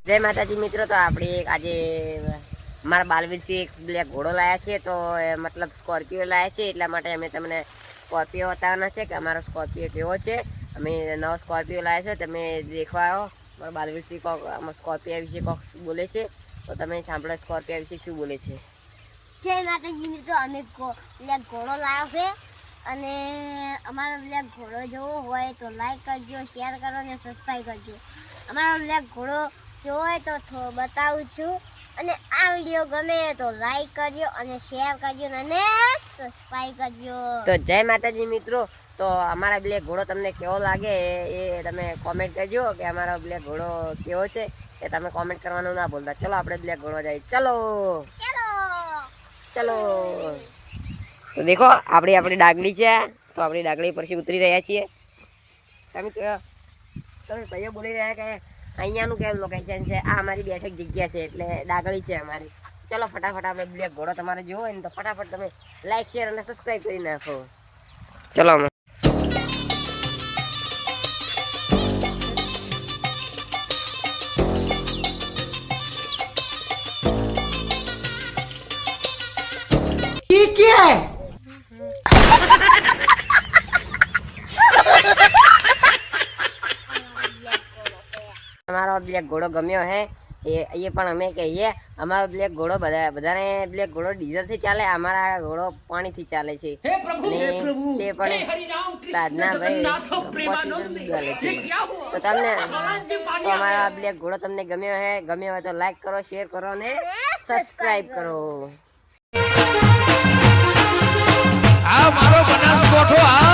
જય માતાજી મિત્રો, તો આપણે આજે મારા બાલવીરસિંહ એક બ્લેક ઘોડો લાયા છે, તો મતલબ સ્કોર્પિયો લાયા છે, એટલા માટે અમે તમને સ્કોર્પિયો બતાવવાના છે કે અમારો સ્કોર્પિયો કેવો છે. અમે નવો સ્કોર્પિયો લાયા છે, તમે દેખવા આવો. મારા બાલવીરસિંહ કોક સ્કોર્પિયો વિશે કોક બોલે છે, તો તમે સાંભળો સ્કોર્પિયો વિશે શું બોલે છે. જય માતાજી મિત્રો, અમે બ્લેક ઘોડો લાવ્યો છે અને અમારો બ્લેક ઘોડો જોવો હોય તો લાઈક કરજો, શેર કરો અને સબસ્ક્રાઈબ કરજો. અમારો બ્લેક ઘોડો જોવો હોય તો બતાવું છું, અને આ વિડીયો ગમે તો લાઈક કરજો અને શેર કરજો અને સબસ્ક્રાઈબ કરજો. તો જય માતાજી મિત્રો, તો અમારા બ્લેક ઘોડો તમને કેવો લાગે એ તમે કોમેન્ટ કરજો કે અમારો બ્લેક ઘોડો કેવો છે એ તમે કોમેન્ટ કરવાનું ના ભૂલતા. ચલો આપણે બ્લેક ઘોડો જાય. ચલો ચલો. તો દેખો આપણી ડાગલી છે, તો આપણી ડાગલી પરથી ઉતરી રહ્યા છીએ. તમે ભાઈઓ બોલી રહ્યા કે અહીંયાનું કેમ લોકેશન છે, આ અમારી બેઠક જગ્યા છે એટલે ડાગળી છે અમારી. ચલો ફટાફટ આપણે બ્લેક ઘોડો તમારે જોવો હોય ને તો ફટાફટ તમે લાઈક શેર અને સબસ્ક્રાઈબ કરી નાખો. ચલો અમે क्या है? અમારો બ્લેક ઘોડો ગમ્યો હે એ પણ અમે કહીએ. અમારો બ્લેક ઘોડો બધાને બ્લેક ઘોડો ડીઝલ થી ચાલે, અમારા ઘોડો પાણી થી ચાલે છે. તે પણ સાધના ભાઈ ચાલે છે. તો તમને તો અમારો બ્લેક ઘોડો તમને ગમ્યો હોય તો લાઈક કરો, શેર કરો અને સબસ્ક્રાઇબ કરો. આ મારો બનાસકોઠો આ